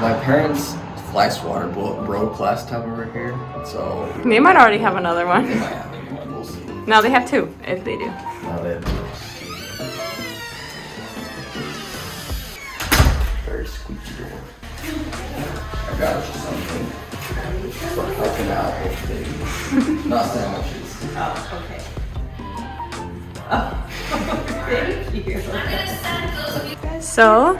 My parents' flash water broke last time we were here, so... They might already have another one. They might have a new one, we'll see. No, they have 2, if they do. No, they have 2. Very squeaky door. I got you something for helping out with things. Not sandwiches. Oh, okay. Oh, thank you. So,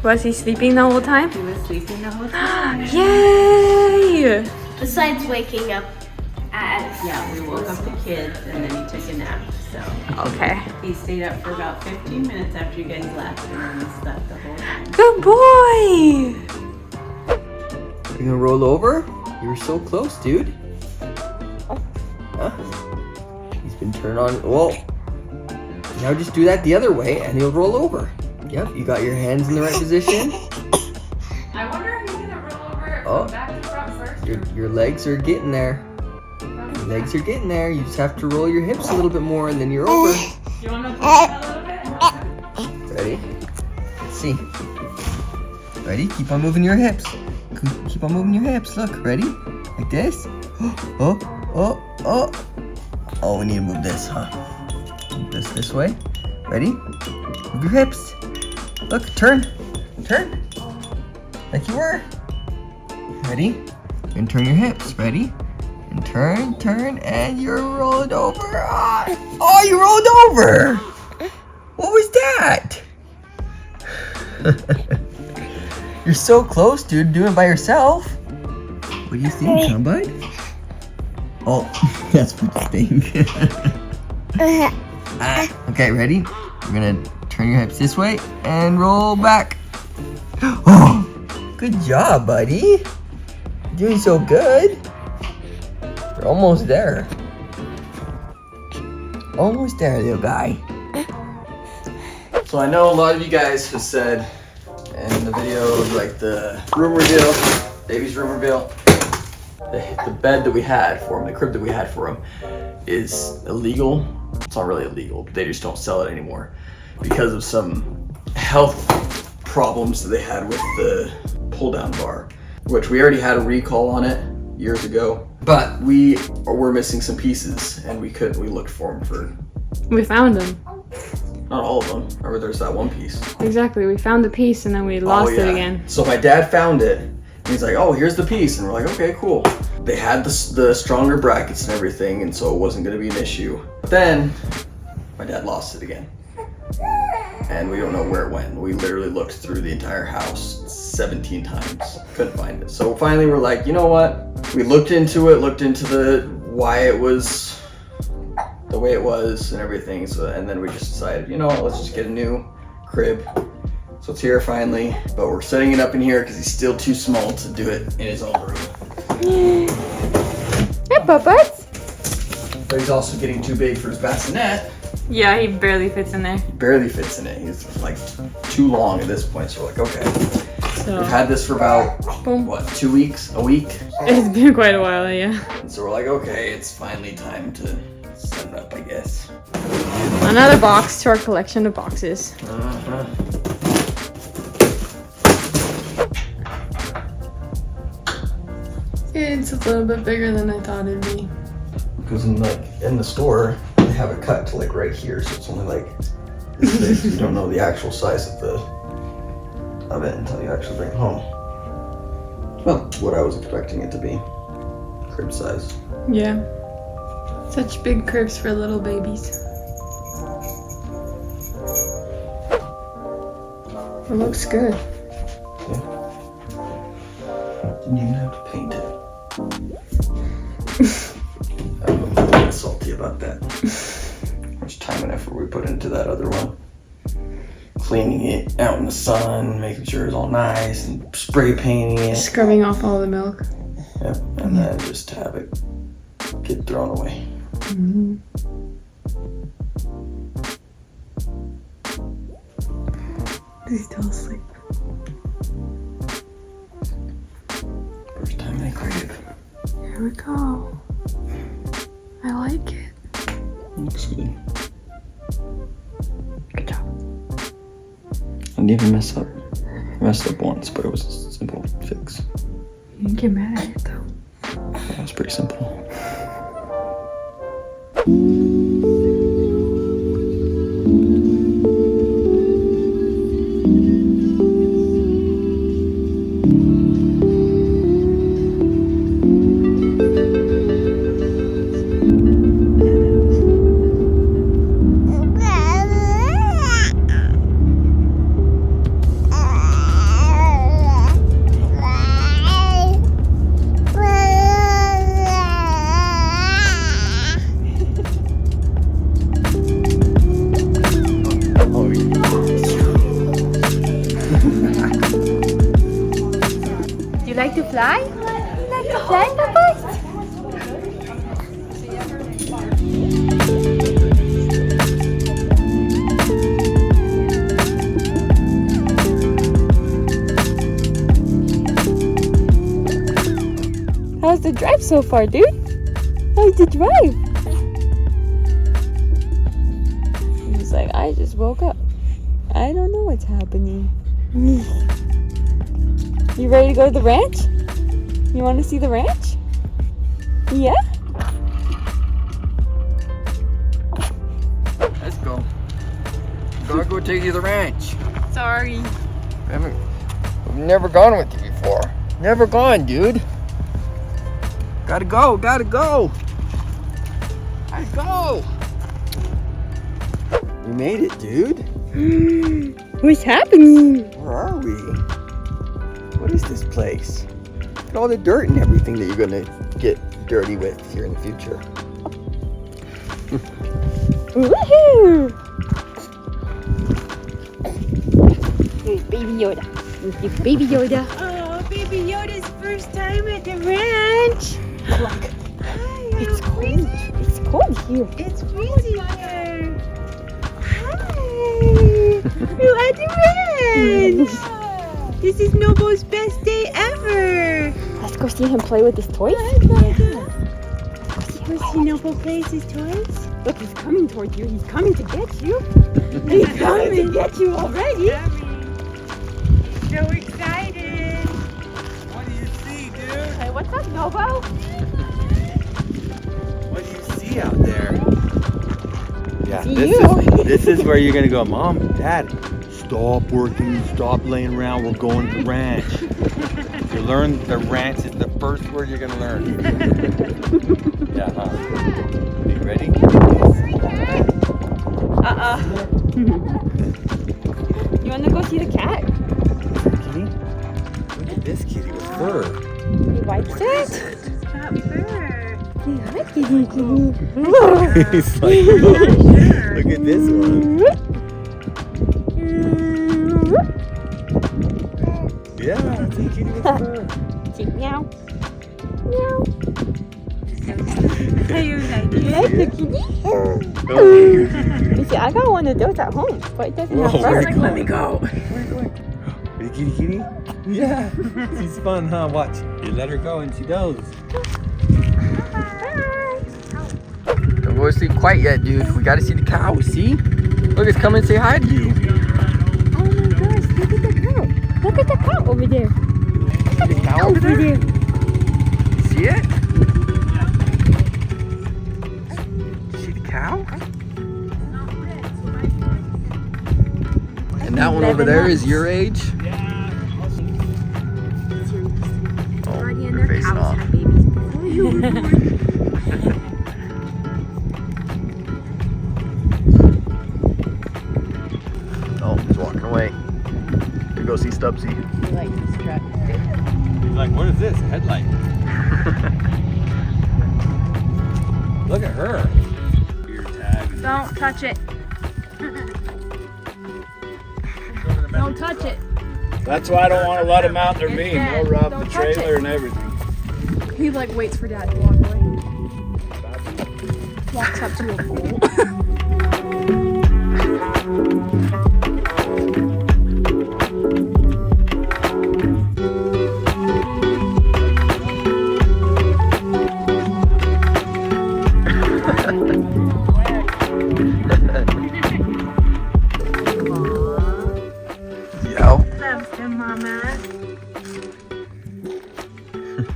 was he sleeping the whole time? He was sleeping the whole time. Yay! Besides waking up at... Yeah, we woke up the kids and then he took a nap. So Okay. he stayed up for about 15 minutes after you guys left and then he slept the whole time. Good boy! You gonna roll over? You were so close, dude. Huh? He's been turned on. Whoa. Now just do that the other way and he'll roll over. Yep, you got your hands in the right position. I wonder if he's gonna roll over Oh. back to front first. Your legs are getting there. Your legs are getting there. You just have to roll your hips a little bit more and then you're over. You wanna push that a little bit? Ready? Let's see. Ready? Keep on moving your hips. Keep on moving your hips. Look, ready? Like this. Oh, oh, oh. Oh, we need to move this, huh? Move this way. Ready? Move your hips. Look, turn. Turn. Like you were. Ready? And turn your hips. Ready? And turn, and you're rolled over. Oh, you rolled over. What was that? You're so close, dude. Doing it by yourself. What do you think, huh, bud? Oh, that's what you think. Okay, ready? We're gonna turn your hips this way and roll back. Oh, good job, buddy. You're doing so good. You're almost there. Almost there, little guy. So I know a lot of you guys have said in the video, like the room reveal, baby's room reveal, the bed that we had for him, the crib that we had for him is illegal. It's not really illegal, but they just don't sell it anymore because of some health problems that they had with the pull down bar, which we already had a recall on it years ago, but we were missing some pieces and we looked for them for... We found them. Not all of them. Remember there's that one piece. Exactly, we found the piece and then we lost it again. So my dad found it and he's like, oh, here's the piece. And we're like, okay, cool. They had the stronger brackets and everything, and so it wasn't gonna be an issue. But then my dad lost it again. And we don't know where it went. We literally looked through the entire house 17 times. Couldn't find it. So finally we're like, you know what? We looked into it, why it was the way it was and everything. So, and then we just decided, you know what, let's just get a new crib. So it's here finally, but we're setting it up in here because he's still too small to do it in his own room. Hey, Puppets. But he's also getting too big for his bassinet. Yeah, he barely fits in there. He barely fits in it. He's like too long at this point. So we're like, okay. So We've had this for about, boom. what, 2 weeks? A week? It's been quite a while, yeah. And so we're like, okay, it's finally time to set it up, I guess. Another box to our collection of boxes. Uh-huh. It's a little bit bigger than I thought it'd be. Because in the store, they have it cut to like right here, so it's only like this big. So you don't know the actual size of it until you actually bring it home. Well, what I was expecting it to be, crib size. Yeah. Such big cribs for little babies. It looks good. Yeah. Didn't even have to paint it. I'm a little bit salty about that. How much time and effort we put into that other one. Cleaning it out in the sun, making sure it's all nice, and spray painting it. Scrubbing off all the milk. Yep, and then just have it get thrown away. Mm-hmm. He's still asleep. First time in a crib. Here we go. I like it. Looks good. Good job. I didn't even mess up. I messed up once, but it was a simple fix. You didn't get mad at it though. That was pretty simple. Like to fly? Like to fly, Papa? How's the drive so far, dude? How's the drive? He's like, I just woke up. I don't know what's happening. You ready to go to the ranch? You want to see the ranch? Yeah? Let's go. Gotta go take you to the ranch. Sorry. I've never gone with you before. Never gone, dude. Gotta go, gotta go. Gotta go. We made it, dude. What's happening? Where are we? What is this place? Look at all the dirt and everything that you're gonna get dirty with here in the future. Woohoo! Here's Baby Yoda. Here's Baby Yoda. Oh, Baby Yoda's first time at the ranch. Look, it's cold. It's cold here. It's freezing here. Hi. You're at the ranch. This is Nobo's best day ever. Let's go see him play with his toys. Let's go see Nobo play with his toys. Look, he's coming towards you. He's coming to get you. He's coming to get you already. So excited. What do you see, dude? Hey, what's up, Nobo? What do you see out there? Yeah, See this is where you're gonna go, Mom, Dad. Stop working, stop laying around, we're going to the ranch. You learn the ranch is the first word you're gonna learn. Yeah, huh? Are you ready? You wanna go see the cat? Kitty? Look at this kitty with fur. He likes it? Is it? Cat fur. He likes kitty. He's like, look at this one. Yeah, it's a kitty with fur. Meow. Meow. You like the kitty? You see, I got one of those at home, but it doesn't have fur. Let me go. Where are you going? Ready, kitty, kitty? Yeah. She's fun, huh? Watch. You let her go and she goes. Don't go to sleep quite yet, dude. We gotta see the cow, see? Look, it's coming to say hi to you. Oh my gosh, look at the cow. Look at the cow over there. Look at the cow over there. See it? See the cow? And that one over there is your age? Oh, they're facing off. Oh, he's walking away. To go see Stubbsy. He likes this truck. He's like, what is this? A headlight. Look at her. Your tag. Don't touch it. Don't touch it. That's why I don't want to let him out in their beam. dead. They'll rob Don't the touch trailer it. and everything. He like waits for Dad to walk away. Walks up to a pole. Yo. Loves the mama.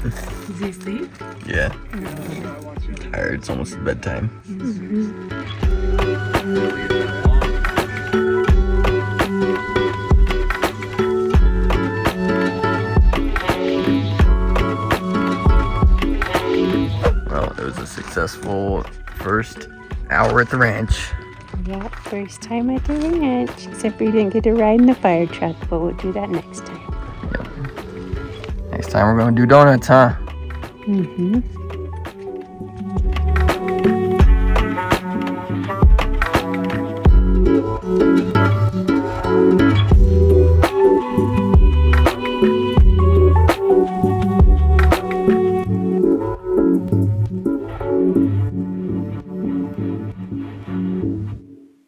Is he asleep? Yeah. Tired. It's almost bedtime. Well, it was a successful first hour at the ranch. Yep, first time at the ranch. Except we didn't get to ride in the fire truck, but we'll do that next time. Next time we're gonna do donuts, huh? Mm-hmm.